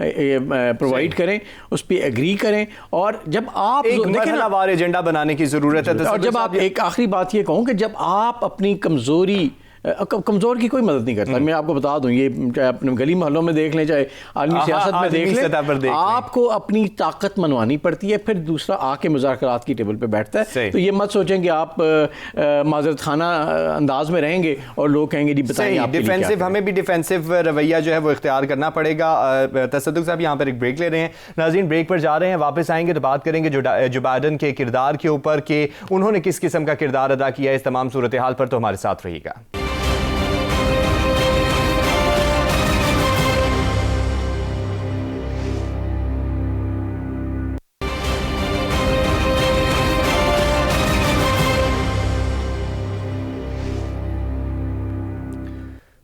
Provide کریں, اس پہ agri کریں, اور جب آپ ایک مرحلہ وار ایجنڈا بنانے کی ضرورت ہے. اور جب آپ ایک آخری بات یہ کہوں کہ جب آپ اپنی کمزور کی کوئی مدد نہیں کرتا. میں آپ کو بتا دوں, یہ چاہے اپنے گلی محلوں میں دیکھ لیں, چاہے عالمی سیاست میں دیکھ لیں, آپ کو اپنی طاقت منوانی پڑتی ہے, پھر دوسرا آ کے مذاکرات کی ٹیبل پہ بیٹھتا ہے. تو یہ مت سوچیں کہ آپ معذرت خانہ انداز میں رہیں گے اور لوگ کہیں گے جی بتائیں آپ ڈیفینسو, ہمیں بھی ڈیفینسو رویہ جو ہے وہ اختیار کرنا پڑے گا. تصدق صاحب یہاں پر ایک بریک لے رہے ہیں. ناظرین بریک پر جا رہے ہیں, واپس آئیں گے تو بات کریں گے جو بائیڈن کے کردار کے اوپر کہ انہوں نے کس قسم کا کردار ادا کیا ہے اس تمام صورتحال پر. تو ہمارے ساتھ رہیے گا.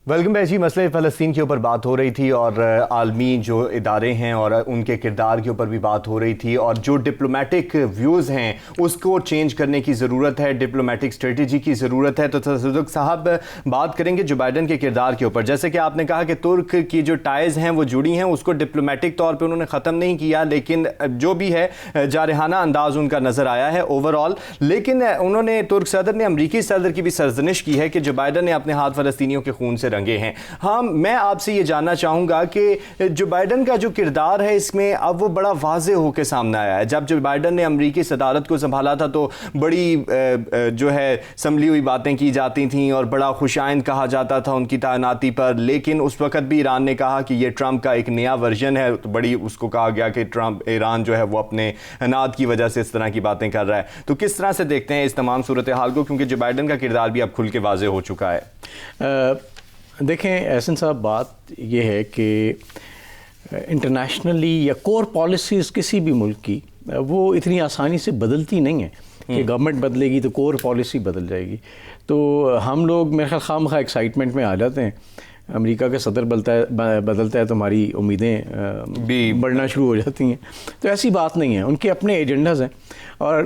ویلکم بیک جی. مسئلہ فلسطین کے اوپر بات ہو رہی تھی اور عالمی جو ادارے ہیں اور ان کے کردار کے اوپر بھی بات ہو رہی تھی, اور جو ڈپلومیٹک ویوز ہیں اس کو چینج کرنے کی ضرورت ہے, ڈپلومیٹک اسٹریٹجی کی ضرورت ہے. تو تصدق صاحب بات کریں گے جو بائیڈن کے کردار کے اوپر. جیسے کہ آپ نے کہا کہ ترک کی جو ٹائز ہیں وہ جڑی ہیں, اس کو ڈپلومیٹک طور پہ انہوں نے ختم نہیں کیا, لیکن جو بھی ہے جارحانہ انداز ان کا نظر آیا ہے اوور آل. لیکن انہوں نے, ترک صدر نے امریکی صدر کی بھی سرزنش کی ہے کہ جو بائیڈن نے اپنے ہاتھ فلسطینیوں کے خون سے رنگے ہیں. ہاں, میں آپ سے یہ جاننا چاہوں گا کہ جو بائیڈن کا جو کردار ہے اس میں اب وہ بڑا واضح ہو کے سامنے آیا ہے. جب جو بائیڈن نے امریکی صدارت کو سنبھالا تھا تو بڑی جو ہے سنبھلی ہوئی باتیں کی جاتی تھیں اور بڑا خوشائند کہا جاتا تھا ان کی تعیناتی پر, لیکن اس وقت بھی ایران نے کہا کہ یہ ٹرمپ کا ایک نیا ورژن ہے. تو بڑی اس کو کہا گیا کہ ایران جو ہے وہ اپنے اناد کی وجہ سے اس طرح کی باتیں کر رہا ہے. تو کس طرح سے دیکھتے ہیں اس تمام صورتحال کو, کیونکہ جو بائیڈن کا کردار بھی اب کھل کے واضح ہو چکا ہے؟ دیکھیں احسن صاحب, بات یہ ہے کہ انٹرنیشنلی یا کور پالیسیز کسی بھی ملک کی وہ اتنی آسانی سے بدلتی نہیں ہیں کہ گورنمنٹ بدلے گی تو کور پالیسی بدل جائے گی. تو ہم لوگ میرے خیال خواہ مخواہ ایکسائٹمنٹ میں آ جاتے ہیں. امریکہ کا صدر بدلتا ہے تو ہماری امیدیں بھی بڑھنا شروع ہو جاتی ہیں. تو ایسی بات نہیں ہے, ان کے اپنے ایجنڈاز ہیں. اور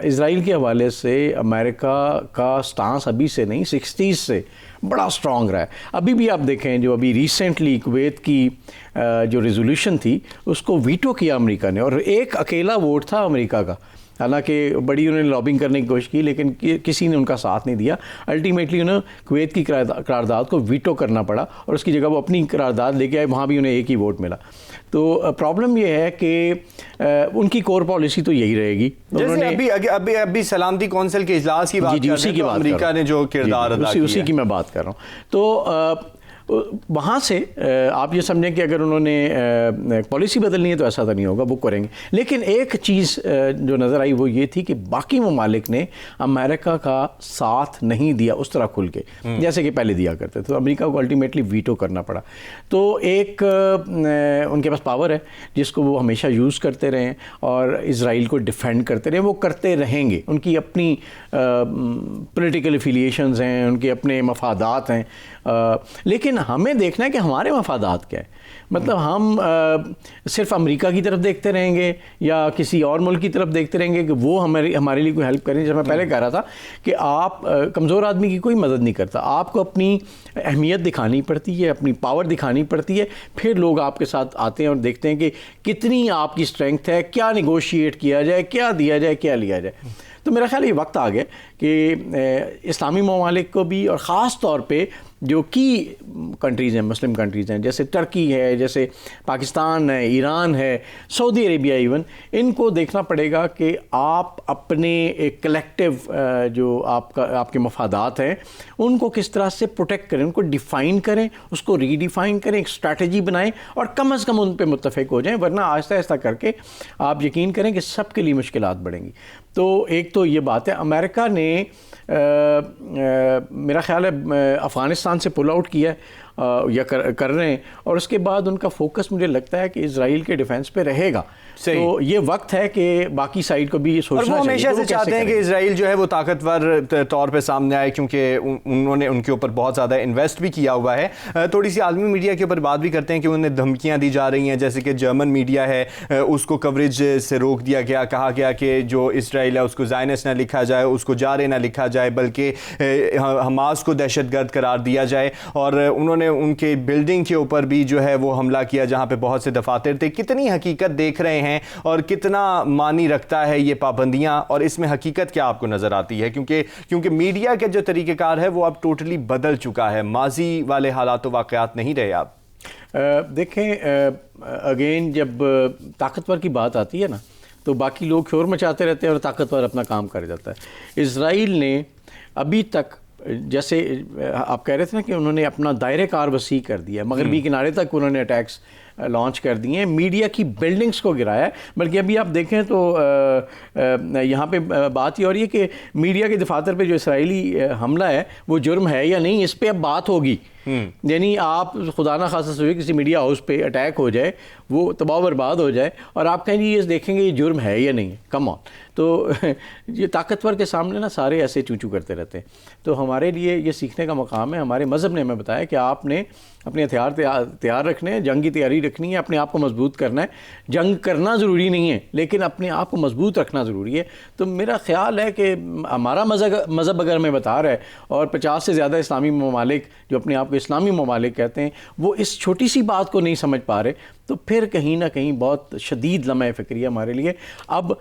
اسرائیل کے حوالے سے امریکہ کا سٹانس ابھی سے نہیں, 60s سے بڑا اسٹرانگ رہا ہے. ابھی بھی آپ دیکھیں, جو ابھی ریسنٹلی کویت کی جو ریزولوشن تھی اس کو ویٹو کیا امریکہ نے, اور ایک اکیلا ووٹ تھا امریکہ کا. حالانکہ بڑی انہوں نے لابنگ کرنے کی کوشش کی لیکن کسی نے ان کا ساتھ نہیں دیا. الٹیمیٹلی انہیں کویت کی قرارداد کو ویٹو کرنا پڑا اور اس کی جگہ وہ اپنی قرارداد لے کے آئے, وہاں بھی انہیں ایک ہی ووٹ ملا. تو پرابلم یہ ہے کہ ان کی کور پالیسی تو یہی رہے گی. جیسے ابھی سلامتی کونسل کے اجلاس کی بات کر رہے ہیں تو امریکہ نے جو کردار ادا کیا, اسی کی میں بات کر رہا ہوں. تو وہاں سے آپ یہ سمجھیں کہ اگر انہوں نے پالیسی بدلنی ہے تو ایسا تو نہیں ہوگا, وہ کریں گے. لیکن ایک چیز جو نظر آئی وہ یہ تھی کہ باقی ممالک نے امریکہ کا ساتھ نہیں دیا اس طرح کھل کے جیسے کہ پہلے دیا کرتے. تو امریکہ کو الٹیمیٹلی ویٹو کرنا پڑا. تو ایک ان کے پاس پاور ہے جس کو وہ ہمیشہ یوز کرتے رہے اور اسرائیل کو ڈیفینڈ کرتے رہے, وہ کرتے رہیں گے. ان کی اپنی پولیٹیکل افیلیشنز ہیں, ان کے اپنے مفادات ہیں, لیکن ہمیں دیکھنا ہے کہ ہمارے مفادات کیا ہے. مطلب ہم صرف امریکہ کی طرف دیکھتے رہیں گے یا کسی اور ملک کی طرف دیکھتے رہیں گے کہ وہ ہمارے لیے کوئی ہیلپ کریں. جیسے میں پہلے کہہ رہا تھا کہ آپ کمزور آدمی کی کوئی مدد نہیں کرتا, آپ کو اپنی اہمیت دکھانی پڑتی ہے, اپنی پاور دکھانی پڑتی ہے, پھر لوگ آپ کے ساتھ آتے ہیں اور دیکھتے ہیں کہ کتنی آپ کی اسٹرینگتھ ہے, کیا نیگوشیٹ کیا جائے, کیا دیا جائے, کیا لیا جائے. تو میرا خیال یہ وقت آ گیا کہ اسلامی ممالک کو بھی, اور خاص طور پہ جو کی کنٹریز ہیں, مسلم کنٹریز ہیں, جیسے ٹرکی ہے, جیسے پاکستان ہے, ایران ہے, سعودی عربیہ ایون, ان کو دیکھنا پڑے گا کہ آپ اپنے ایک کلیکٹیو جو آپ کے مفادات ہیں ان کو کس طرح سے پروٹیکٹ کریں, ان کو ڈیفائن کریں, اس کو ری ڈیفائن کریں, ایک اسٹریٹجی بنائیں اور کم از کم ان پہ متفق ہو جائیں. ورنہ آہستہ آہستہ کر کے آپ یقین کریں کہ سب کے لیے مشکلات بڑھیں گی. تو ایک تو یہ بات ہے, امریکہ نے میرا خیال ہے افغانستان سے پل آؤٹ کیا ہے یا کر رہے ہیں, اور اس کے بعد ان کا فوکس مجھے لگتا ہے کہ اسرائیل کے ڈیفنس پہ رہے گا. تو یہ وقت ہے کہ باقی سائڈ کو بھی سوچنا چاہیے. اور وہ ہمیشہ سے چاہتے ہیں کہ اسرائیل جو ہے وہ طاقتور طور پہ سامنے آئے, کیونکہ انہوں نے ان کے اوپر بہت زیادہ انویسٹ بھی کیا ہوا ہے. تھوڑی سی عالمی میڈیا کے اوپر بات بھی کرتے ہیں کہ انہیں دھمکیاں دی جا رہی ہیں, جیسے کہ جرمن میڈیا ہے اس کو کوریج سے روک دیا گیا, کہا گیا کہ جو اسرائیل ہے اس کو زائنسٹ نہ لکھا جائے, اس کو جارح نہ لکھا جائے, بلکہ حماس کو دہشت گرد قرار دیا جائے. اور انہوں نے ان کے بلڈنگ کے اوپر بھی جو ہے وہ حملہ کیا جہاں پہ بہت سے دفاتر تھے. کتنی حقیقت دیکھ رہے ہیں اور کتنا معنی رکھتا ہے یہ پابندیاں, اور اس میں حقیقت کیا آپ کو نظر آتی ہے؟ کیونکہ میڈیا کے جو طریقہ کار ہے وہ اب ٹوٹلی بدل چکا ہے, ماضی والے حالات و واقعات نہیں رہے اب. دیکھیں اگین جب طاقتور کی بات آتی ہے نا تو باقی لوگ شور مچاتے رہتے ہیں اور طاقتور اپنا کام کر جاتا ہے. اسرائیل نے ابھی تک, جیسے آپ کہہ رہے تھے نا کہ انہوں نے اپنا دائرہ کار وسیع کر دیا, مغربی کنارے تک انہوں نے اٹیکس لانچ کر دیے ہیں, میڈیا کی بلڈنگز کو گرایا ہے. بلکہ ابھی آپ دیکھیں تو یہاں پہ بات یہ ہو رہی ہے کہ میڈیا کے دفاتر پہ جو اسرائیلی حملہ ہے وہ جرم ہے یا نہیں, اس پہ اب بات ہوگی. یعنی آپ خدا نہ خاصہ سوچے کسی میڈیا ہاؤس پہ اٹیک ہو جائے, وہ تباہ و برباد ہو جائے, اور آپ کہیں جی یہ دیکھیں گے یہ جرم ہے یا نہیں. کم آن, تو یہ طاقتور کے سامنے نا سارے ایسے چوچو کرتے رہتے ہیں. تو ہمارے لیے یہ سیکھنے کا مقام ہے. ہمارے مذہب نے ہمیں بتایا کہ آپ نے اپنے ہتھیار تیار رکھنے ہیں, جنگ کی تیاری رکھنی ہے, اپنے آپ کو مضبوط کرنا ہے. جنگ کرنا ضروری نہیں ہے لیکن اپنے آپ کو مضبوط رکھنا ضروری ہے. تو میرا خیال ہے کہ ہمارا مذہب اگر ہمیں بتا رہا ہے, اور 50 سے زیادہ اسلامی ممالک جو اپنے آپ کو اسلامی ممالک کہتے ہیں وہ اس چھوٹی سی بات کو نہیں سمجھ پا رہے, تو پھر کہیں نہ کہیں بہت شدید لمحہ فکری ہے ہمارے لیے. اب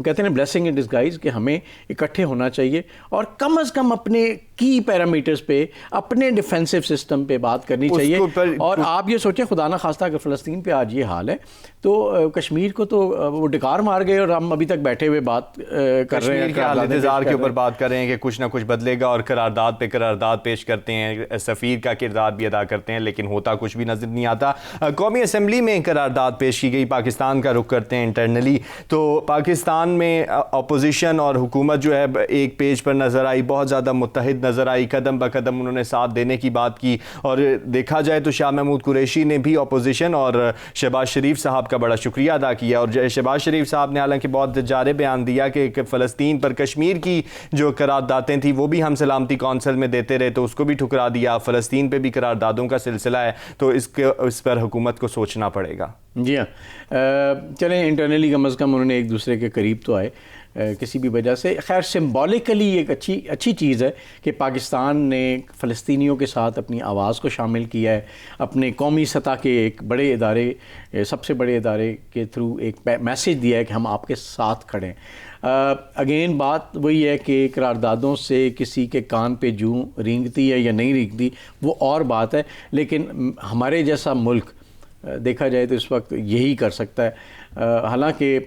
کہتے ہیں بلیسنگ ان ڈسگائز کہ ہمیں اکٹھے ہونا چاہیے اور کم از کم اپنے کی پیرامیٹرز پہ, اپنے ڈیفینسو سسٹم پہ بات کرنی چاہیے. اور آپ یہ سوچیں خدا نہ خواستہ اگر فلسطین پہ آج یہ حال ہے تو کشمیر کو تو وہ ڈکار مار گئے اور ہم ابھی تک بیٹھے ہوئے بات کر رہے ہیں, انتظار کے اوپر بات کر رہے ہیں کہ کچھ نہ کچھ بدلے گا, اور قرارداد پہ قرارداد پیش کرتے ہیں, سفیر کا کردار بھی ادا کرتے ہیں, لیکن ہوتا کچھ بھی نظر نہیں آتا. قومی اسمبلی میں قرارداد پیش کی گئی, پاکستان کا رخ کرتے ہیں انٹرنلی, تو پاکستان میں اپوزیشن اور حکومت جو ہے ایک پیج پر نظر آئی, بہت زیادہ متحد نظر آئی, قدم بقدم انہوں نے ساتھ دینے کی بات کی. اور دیکھا جائے تو شاہ محمود قریشی نے بھی اپوزیشن اور شہباز شریف صاحب کا بڑا شکریہ ادا کیا, اور شہباز شریف صاحب نے حالانکہ بہت جارح بیان دیا کہ فلسطین پر کشمیر کی جو قراردادیں تھیں وہ بھی ہم سلامتی کونسل میں دیتے رہے تو اس کو بھی ٹھکرا دیا. فلسطین پہ بھی قراردادوں کا سلسلہ ہے, تو اس پر حکومت کو سوچنا پڑے گا. جی ہاں, چلیں انٹرنلی کم از کم انہوں نے ایک دوسرے کے قریب تو آئے کسی بھی وجہ سے. خیر سمبولیکلی ایک اچھی چیز ہے کہ پاکستان نے فلسطینیوں کے ساتھ اپنی آواز کو شامل کیا ہے, اپنے قومی سطح کے ایک بڑے ادارے, سب سے بڑے ادارے کے تھرو ایک میسیج دیا ہے کہ ہم آپ کے ساتھ کھڑے ہیں. اگین بات وہی ہے کہ قراردادوں سے کسی کے کان پہ جوں رینگتی ہے یا نہیں رینگتی وہ اور بات ہے, لیکن ہمارے جیسا ملک دیکھا جائے تو اس وقت یہی کر سکتا ہے. حالانکہ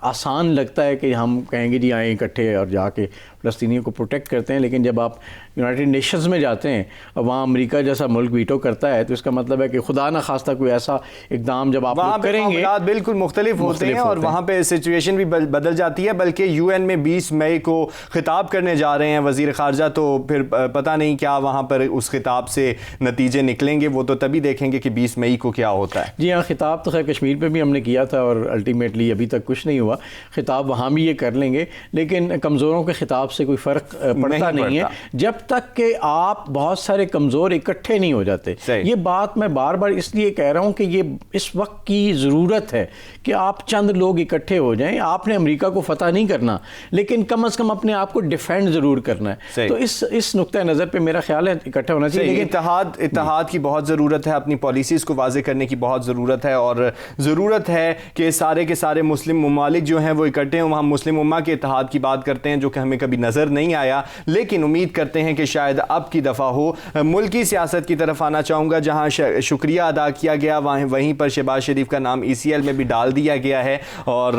آسان لگتا ہے کہ ہم کہیں گے جی آئیں اکٹھے اور جا کے فلسطینیوں کو پروٹیکٹ کرتے ہیں, لیکن جب آپ یونائٹڈ نیشنز میں جاتے ہیں اور وہاں امریکہ جیسا ملک ویٹو کرتا ہے تو اس کا مطلب ہے کہ خدا نہ خواستہ کوئی ایسا اقدام جب آپ لوگ کریں گے بالکل مختلف ہوتے ہیں اور وہاں پہ سچویشن بھی بدل جاتی ہے. بلکہ یو این میں 20 مئی کو خطاب کرنے جا رہے ہیں وزیر خارجہ, تو پھر پتہ نہیں کیا وہاں پر اس خطاب سے نتیجے نکلیں گے, وہ تو تبھی دیکھیں گے کہ 20 مئی کو کیا ہوتا ہے. جی ہاں, خطاب تو خیر کشمیر پہ بھی ہم نے کیا تھا اور الٹیمیٹلی ابھی تک کچھ نہیں ہوا. خطاب وہاں بھی یہ کر لیں گے, لیکن کمزوروں کے خطاب سے کوئی فرق پڑتا نہیں ہے جب تک کہ آپ بہت سارے کمزور اکٹھے نہیں ہو جاتے. یہ بات میں بار بار اس لیے کہہ رہا ہوں کہ یہ اس وقت کی ضرورت ہے کہ آپ چند لوگ اکٹھے ہو جائیں. آپ نے امریکہ کو فتح نہیں کرنا, لیکن کم از کم اپنے آپ کو ڈیفینڈ ضرور کرنا ہے. تو اس نقطہ نظر پہ میرا خیال ہے اکٹھا ہونا چاہیے. لیکن اتحاد کی بہت ضرورت ہے, اپنی پالیسیز کو واضح کرنے کی بہت ضرورت ہے, اور ضرورت ہے کہ سارے کے سارے مسلم ممالک جو ہیں وہ اکٹھے ہوں. ہم مسلم امہ کے اتحاد کی بات کرتے ہیں جو کہ ہمیں کبھی نظر نہیں آیا, لیکن امید کرتے ہیں کہ شاید اب کی دفعہ ہو. ملکی سیاست کی طرف آنا چاہوں گا, جہاں شکریہ ادا کیا گیا وہیں پر شہباز شریف کا نام ECL میں بھی ڈال دیا گیا ہے, اور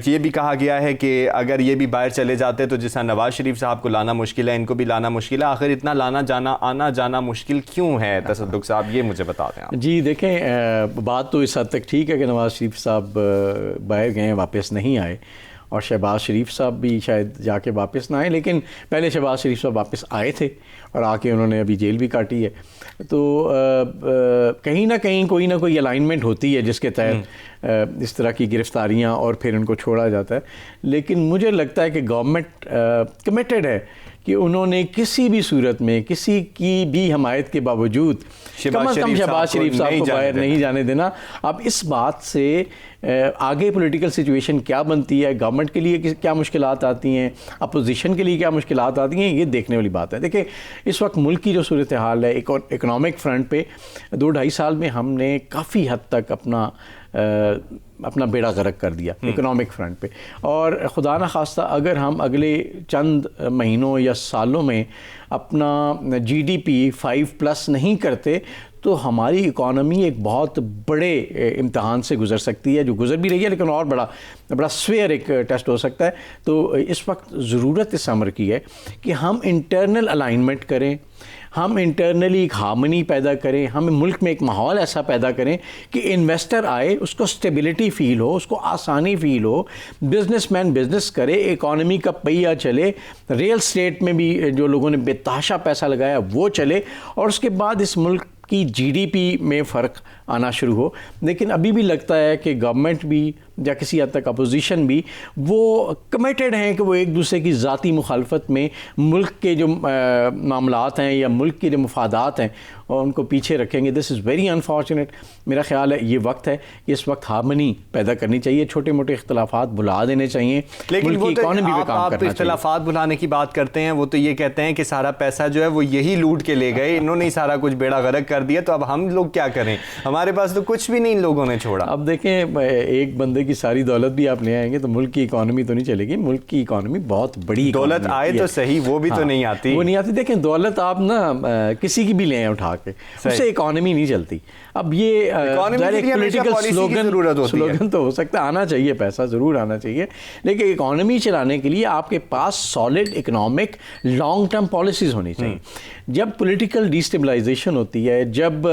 یہ بھی کہا گیا ہے کہ اگر یہ بھی باہر چلے جاتے تو جیسا نواز شریف صاحب کو لانا مشکل ہے, ان کو بھی لانا مشکل ہے. آخر اتنا آنا جانا مشکل کیوں ہے تصدق صاحب, یہ مجھے بتا دیں آپ. جی دیکھیں, بات تو اس حد تک ٹھیک ہے کہ نواز شریف صاحب باہر گئے واپس نہیں آئے, اور شہباز شریف صاحب بھی شاید جا کے واپس نہ آئے, لیکن پہلے شہباز شریف صاحب واپس آئے تھے اور آ کے انہوں نے ابھی جیل بھی کاٹی ہے. تو کہیں نہ کہیں کوئی نہ کوئی الائنمنٹ ہوتی ہے جس کے تحت اس طرح کی گرفتاریاں اور پھر ان کو چھوڑا جاتا ہے. لیکن مجھے لگتا ہے کہ گورنمنٹ کمیٹڈ ہے کہ انہوں نے کسی بھی صورت میں کسی کی بھی حمایت کے باوجود کم از کم شہباز شریف صاحب کو باہر نہیں جانے دینا. اب اس بات سے آگے پولیٹیکل سچویشن کیا بنتی ہے, گورنمنٹ کے لیے کیا مشکلات آتی ہیں, اپوزیشن کے لیے کیا مشکلات آتی ہیں, یہ دیکھنے والی بات ہے. دیکھیں اس وقت ملک کی جو صورتحال ہے اکنامک فرنٹ پہ 2-2.5 سال میں ہم نے کافی حد تک اپنا بیڑا غرق کر دیا اکنامک فرنٹ پہ, اور خدا نخواستہ اگر ہم اگلے چند مہینوں یا سالوں میں اپنا GDP 5+ نہیں کرتے تو ہماری اکانومی ایک بہت بڑے امتحان سے گزر سکتی ہے, جو گزر بھی رہی ہے, لیکن اور بڑا سویئر ایک ٹیسٹ ہو سکتا ہے. تو اس وقت ضرورت اس امر کی ہے کہ ہم انٹرنل الائنمنٹ کریں, ہم انٹرنلی ایک ہارمنی پیدا کریں, ہم ملک میں ایک ماحول ایسا پیدا کریں کہ انویسٹر آئے, اس کو اسٹیبلٹی فیل ہو, اس کو آسانی فیل ہو, بزنس مین بزنس کرے, اکانومی کا پہیہ چلے, ریئل اسٹیٹ میں بھی جو لوگوں نے بے تحاشا پیسہ لگایا وہ چلے, اور اس کے بعد اس ملک کی GDP میں فرق آنا شروع ہو. لیکن ابھی بھی لگتا ہے کہ گورنمنٹ بھی یا کسی حد تک اپوزیشن بھی وہ کمیٹڈ ہیں کہ وہ ایک دوسرے کی ذاتی مخالفت میں ملک کے جو معاملات ہیں یا ملک کے جو مفادات ہیں اور ان کو پیچھے رکھیں گے. دس از ویری انفارچونیٹ. میرا خیال ہے یہ وقت ہے کہ اس وقت ہارمنی پیدا کرنی چاہیے, چھوٹے موٹے اختلافات بھلا دینے چاہیے, لیکن ملک کی اکانومی پہ کام کرنا چاہیے. اختلافات بھلانے کی بات کرتے ہیں, وہ تو یہ کہتے ہیں کہ سارا پیسہ جو ہے وہ یہی لوٹ کے لے گئے, انہوں نے ہی سارا کچھ بیڑا غرق کر دیا, تو اب ہم لوگ کیا کریں, ہمارے پاس تو کچھ بھی نہیں ان لوگوں نے چھوڑا. اب دیکھیں ایک بندے کی ساری دولت بھی آپ لے آئیں گے تو ملک کی اکانومی تو نہیں چلے گی. ملک کی اکانومی بہت بڑی دولت آئے تو صحیح, وہ بھی تو نہیں آتی, وہ نہیں آتی. دیکھیں دولت آپ نا کسی کی بھی لے آئیں اٹھا کے, اس سے اکانومی نہیں چلتی. اب یہ پولیٹیکل سلوگن تو ہو سکتا ہے, آنا چاہیے پیسہ, ضرور آنا چاہیے, لیکن اکانومی چلانے کے لیے آپ کے پاس solid economic long term policies ہونی چاہیے. جب پولیٹیکل ڈیسٹیبلائزیشن ہوتی ہے, جب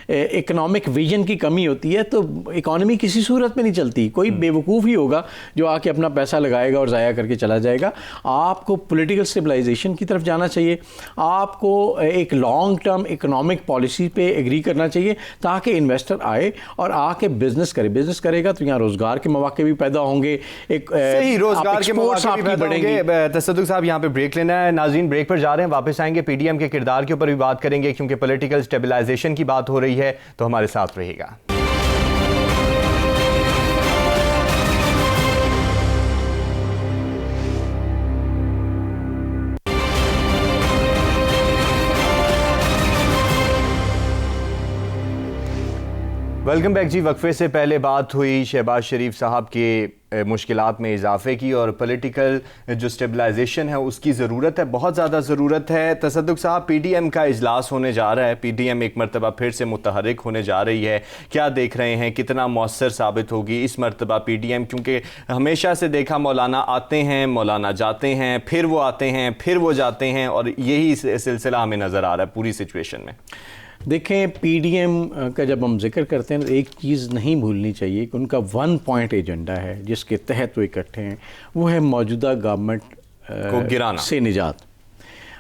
اکنامک ویژن کی کمی ہوتی ہے, تو اکانومی کسی صورت میں نہیں چلتی. کوئی بیوقوف ہی ہوگا جو آ کے اپنا پیسہ لگائے گا اور ضائع کر کے چلا جائے گا. آپ کو پولیٹیکل اسٹیبلائزیشن کی طرف جانا چاہیے, آپ کو ایک لانگ ٹرم اکنامک پالیسی پہ ایگری کرنا چاہیے تاکہ انویسٹر آئے اور آ کے بزنس کرے. بزنس کرے گا تو یہاں روزگار کے مواقع بھی پیدا ہوں گے, ایک صحیح روزگار کے مواقع بھی پیدا ہوں گے. تصدق صاحب یہاں پہ بریک لینا ہے, ناظرین بریک پر جا رہے ہیں, واپس آئیں گے, PDM کے کردار کے اوپر بھی بات کریں گے کیونکہ پولیٹیکل اسٹیبلائزیشن کی بات ہو رہی ہے, تو ہمارے ساتھ رہے گا. ویلکم بیک جی. وقفے سے پہلے بات ہوئی شہباز شریف صاحب کے مشکلات میں اضافے کی, اور پولیٹیکل جو سٹیبلائزیشن ہے اس کی ضرورت ہے, بہت زیادہ ضرورت ہے. تصدق صاحب PDM کا اجلاس ہونے جا رہا ہے, PDM ایک مرتبہ پھر سے متحرک ہونے جا رہی ہے, کیا دیکھ رہے ہیں, کتنا مؤثر ثابت ہوگی اس مرتبہ PDM, کیونکہ ہمیشہ سے دیکھا مولانا آتے ہیں, مولانا جاتے ہیں, پھر وہ آتے ہیں, پھر وہ جاتے ہیں, اور یہی سلسلہ ہمیں نظر آ رہا ہے پوری سچویشن میں. دیکھیں PDM کا جب ہم ذکر کرتے ہیں تو ایک چیز نہیں بھولنی چاہیے کہ ان کا 1 پوائنٹ ایجنڈا ہے جس کے تحت وہ اکٹھے ہیں, وہ ہے موجودہ گورنمنٹ کو گرانا سے نجات.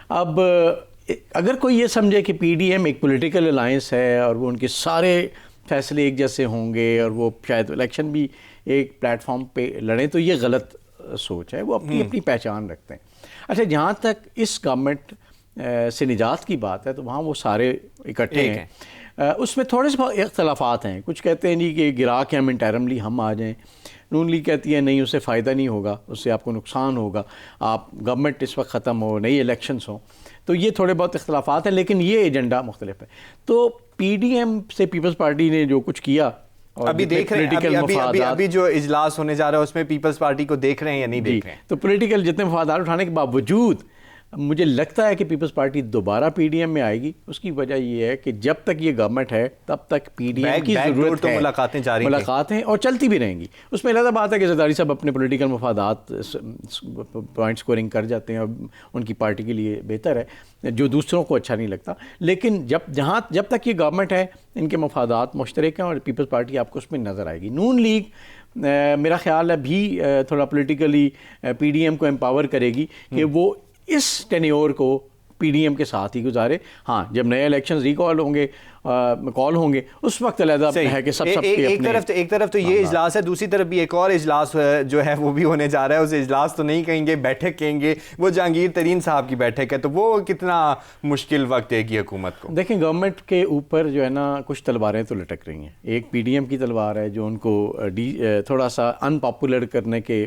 اب اگر کوئی یہ سمجھے کہ PDM ایک پولیٹیکل الائنس ہے اور وہ ان کے سارے فیصلے ایک جیسے ہوں گے اور وہ شاید الیکشن بھی ایک پلیٹ فارم پہ لڑیں, تو یہ غلط سوچ ہے. وہ اپنی اپنی پہچان رکھتے ہیں. اچھا, جہاں تک اس گورنمنٹ سے نجات کی بات ہے تو وہاں وہ سارے اکٹھے ہیں. اس میں تھوڑے سے اختلافات ہیں. کچھ کہتے ہیں نہیں کہ گرا کے ہم انٹرملی ہم آ جائیں, نون لیگ کہتی ہے نہیں, اس سے فائدہ نہیں ہوگا, اس سے آپ کو نقصان ہوگا, آپ گورنمنٹ اس وقت ختم ہو, نئی الیکشنز ہوں. تو یہ تھوڑے بہت اختلافات ہیں, لیکن یہ ایجنڈا مختلف ہے. تو PDM سے پیپلز پارٹی نے جو کچھ کیا, ابھی دیکھ رہے ہیں ابھی جو اجلاس ہونے جا رہا ہے اس میں پیپلز پارٹی کو دیکھ رہے ہیں یا نہیں دیکھ رہے ہیں, تو پولیٹیکل جتنے مفادات اٹھانے کے باوجود مجھے لگتا ہے کہ پیپلز پارٹی دوبارہ PDM میں آئے گی. اس کی وجہ یہ ہے کہ جب تک یہ گورنمنٹ ہے تب تک PDM کی ضرورت ہے, ملاقاتیں جاری ہیں, ملاقاتیں اور چلتی بھی رہیں گی. اس میں علیحدہ بات ہے کہ زرداری صاحب اپنے پولیٹیکل مفادات پوائنٹ سکورنگ کر جاتے ہیں اور ان کی پارٹی کے لیے بہتر ہے, جو دوسروں کو اچھا نہیں لگتا. لیکن جب تک یہ گورنمنٹ ہے ان کے مفادات مشترک ہیں اور پیپلز پارٹی آپ کو اس میں نظر آئے گی. نون لیگ میرا خیال ہے بھی تھوڑا پولیٹیکلی PDM کو امپاور کرے گی کہ وہ اس ٹینیور کو PDM کے ساتھ ہی گزارے. ہاں, جب نئے الیکشنز ریکال ہوں گے کال ہوں گے اس وقت علیحدہ ہے کہ سب کے ایک طرف تو یہ اجلاس ہے, دوسری طرف بھی ایک اور اجلاس جو ہے وہ بھی ہونے جا رہا ہے. اسے اجلاس تو نہیں کہیں گے, بیٹھک کہیں گے. وہ جہانگیر ترین صاحب کی بیٹھک ہے, تو وہ کتنا مشکل وقت دے گی حکومت کو. دیکھیں گورنمنٹ کے اوپر جو ہے نا کچھ تلواریں تو لٹک رہی ہیں. ایک پی ڈی ایم کی تلوار ہے جو ان کو تھوڑا سا ان پاپولر کرنے کے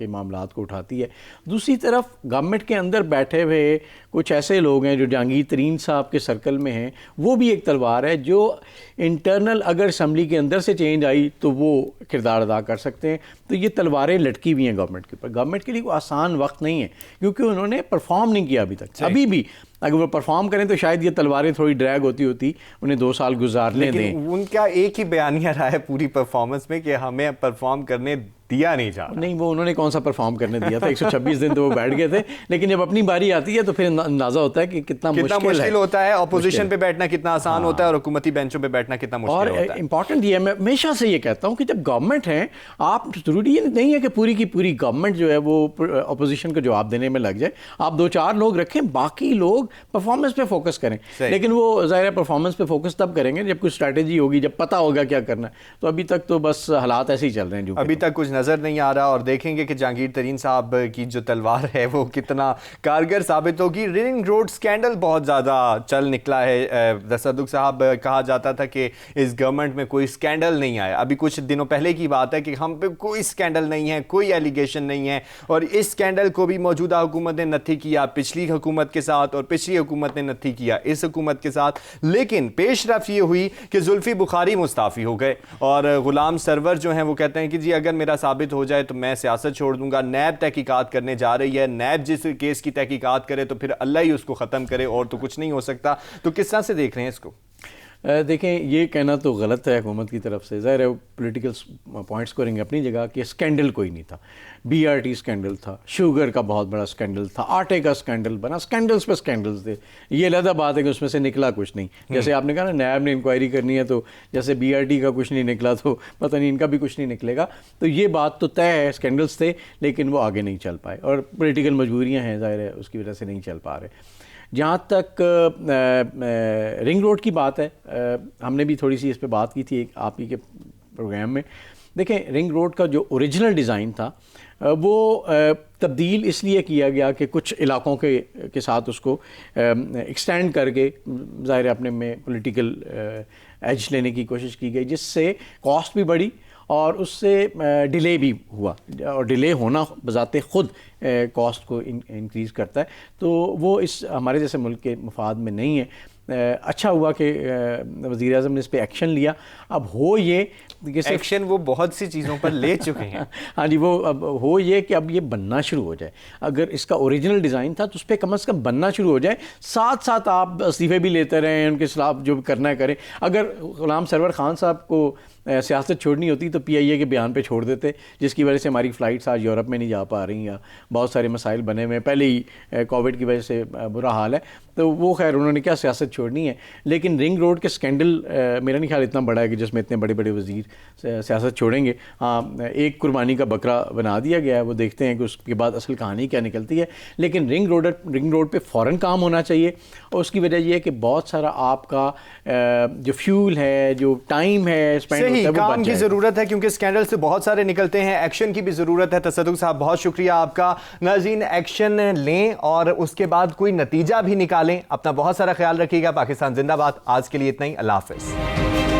معاملات کو اٹھاتی ہے. دوسری طرف گورنمنٹ کے اندر بیٹھے ہوئے کچھ ایسے لوگ ہیں جو جہانگیر ترین صاحب کے سرکل میں ہیں, وہ بھی ایک تلوار ہے جو انٹرنل اگر اسمبلی کے اندر سے چینج آئی تو وہ کردار ادا کر سکتے ہیں. تو یہ تلواریں لٹکی ہوئی ہیں گورنمنٹ کے اوپر. گورنمنٹ کے لیے کوئی آسان وقت نہیں ہے کیونکہ انہوں نے پرفارم نہیں کیا ابھی تک. ابھی بھی اگر وہ پرفارم کریں تو شاید یہ تلواریں تھوڑی ڈریگ ہوتی انہیں 2 سال گزارنے دیں. ان کا ایک ہی بیانیہ رہا ہے پوری پرفارمنس میں کہ ہمیں پرفارم کرنے دیا نہیں جا رہا. نہیں, وہ انہوں نے کون سا پرفارم کرنے دیا تھا, 126 دن تو وہ بیٹھ گئے تھے. لیکن جب اپنی باری آتی ہے تو پھر اندازہ ہوتا ہے کہ کتنا مشکل ہوتا ہے. اپوزیشن پہ بیٹھنا کتنا آسان ہوتا ہے اور حکومتی بینچوں پہ بیٹھنا کتنا مشکل ہوتا ہے. اور امپورٹنٹ یہ ہے, میں ہمیشہ سے یہ کہتا ہوں کہ جب گورنمنٹ ہے, آپ ضروری نہیں ہے کہ پوری کی پوری گورنمنٹ جو ہے وہ اپوزیشن کو جواب دینے میں لگ جائے. آپ 2-4 لوگ رکھیں, باقی لوگ پرفارمنس پہ فوکس کریں. لیکن وہ ظاہر ہے پرفارمنس پہ فوکس تب کریں گے جب کوئی اسٹریٹجی ہوگی, جب پتہ ہوگا کیا کرنا ہے. تو ابھی تک تو بس حالات ایسے ہی چل رہے ہیں, جو ابھی تک کچھ نظر نہیں آ رہا. اور دیکھیں گے کہ جہانگیر ترین صاحب کی جو تلوار ہے وہ کتنا کارگر ثابت ہوگی. رنگ روڈ سکینڈل بہت زیادہ چل نکلا ہے. تصدق صاحب, کہا جاتا تھا کہ اس گورنمنٹ میں کوئی سکینڈل نہیں آیا. ابھی کچھ دنوں پہلے کی بات ہے کہ ہم پہ کوئی سکینڈل نہیں ہے, کوئی ایلیگیشن نہیں ہے. اور اس سکینڈل کو بھی موجودہ حکومت نے نتھی کیا, پچھلی حکومت کے ساتھ, اور پچھلی حکومت نے نتھی کیا اس حکومت کے ساتھ. لیکن پیش رفت یہ ہوئی کہ زلفی بخاری مستعفی ہو گئے اور غلام سرور جو ہیں وہ کہتے ہیں کہ جی اگر میرا ثابت ہو جائے تو میں سیاست چھوڑ دوں گا. نیب تحقیقات کرنے جا رہی ہے, نیب جس کیس کی تحقیقات کرے تو پھر اللہ ہی اس کو ختم کرے, اور تو کچھ نہیں ہو سکتا. تو کس طرح سے دیکھ رہے ہیں اس کو؟ دیکھیں, یہ کہنا تو غلط ہے حکومت کی طرف سے. ظاہر ہے پولیٹیکل پوائنٹس کو رہیں گے اپنی جگہ کہ سکینڈل کوئی نہیں تھا. بی آر ٹی سکینڈل تھا, شوگر کا بہت بڑا سکینڈل تھا, آٹے کا سکینڈل بنا, سکینڈلز پہ سکینڈلز تھے. یہ علیحدہ بات ہے کہ اس میں سے نکلا کچھ نہیں. جیسے آپ نے کہا نا نیب نے انکوائری کرنی ہے, تو جیسے بی آر ٹی کا کچھ نہیں نکلا تو پتہ نہیں ان کا بھی کچھ نہیں نکلے گا. تو یہ بات تو طے ہے, سکینڈلز تھے لیکن وہ آگے نہیں چل پائے, اور پولیٹیکل مجبوریاں ہیں ظاہر ہے اس کی وجہ سے نہیں چل پا رہے. جہاں تک رنگ روڈ کی بات ہے, ہم نے بھی تھوڑی سی اس پہ بات کی تھی آپ ہی کے پروگرام میں. دیکھیں, رنگ روڈ کا جو اوریجنل ڈیزائن تھا وہ تبدیل اس لیے کیا گیا کہ کچھ علاقوں کے ساتھ اس کو ایکسٹینڈ کر کے ظاہر اپنے میں پولیٹیکل ایج لینے کی کوشش کی گئی, جس سے کاسٹ بھی بڑھی اور اس سے ڈیلے بھی ہوا. اور ڈیلے ہونا بذات خود کاسٹ کو انکریز کرتا ہے. تو وہ اس ہمارے جیسے ملک کے مفاد میں نہیں ہے. اچھا ہوا کہ وزیر اعظم نے اس پہ ایکشن لیا. اب ہو یہ کہ ایکشن وہ بہت سی چیزوں پر لے چکے ہیں. ہاں جی, وہ اب ہو یہ کہ اب یہ بننا شروع ہو جائے. اگر اس کا اوریجنل ڈیزائن تھا تو اس پہ کم از کم بننا شروع ہو جائے. ساتھ ساتھ آپ استعفے بھی لیتے رہیں, ان کے خلاف جو کرنا ہے کریں. اگر غلام سرور خان صاحب کو سیاست چھوڑنی ہوتی تو پی آئی اے کے بیان پہ چھوڑ دیتے, جس کی وجہ سے ہماری فلائٹس آج یورپ میں نہیں جا پا رہی, یا بہت سارے مسائل بنے ہوئے ہیں. پہلے ہی کووڈ کی وجہ سے برا حال ہے. تو وہ خیر انہوں نے کیا سیاست چھوڑنی ہے. لیکن رنگ روڈ کے سکینڈل میرا نہیں خیال اتنا بڑا ہے کہ جس میں اتنے بڑے بڑے وزیر سیاست چھوڑیں گے. ہاں, ایک قربانی کا بکرا بنا دیا گیا ہے, وہ دیکھتے ہیں کہ اس کے بعد اصل کہانی کیا نکلتی ہے. لیکن رنگ روڈ پہ فوراً کام ہونا چاہیے, اور اس کی وجہ یہ ہے کہ بہت سارا آپ کا جو فیول ہے, جو ٹائم ہے اسپینڈ ہوتا ہے, وہ کام کی ضرورت ہے کیونکہ اسکینڈل سے بہت سارے نکلتے ہیں. ایکشن کی بھی ضرورت ہے. تصدق صاحب بہت شکریہ آپ کا. ناظرین, ایکشن لیں اور اس کے بعد کوئی نتیجہ بھی نکالیں. اپنا بہت سارا خیال رکھیے گا. پاکستان زندہ باد. آج کے لیے اتنا ہی. اللہ حافظ.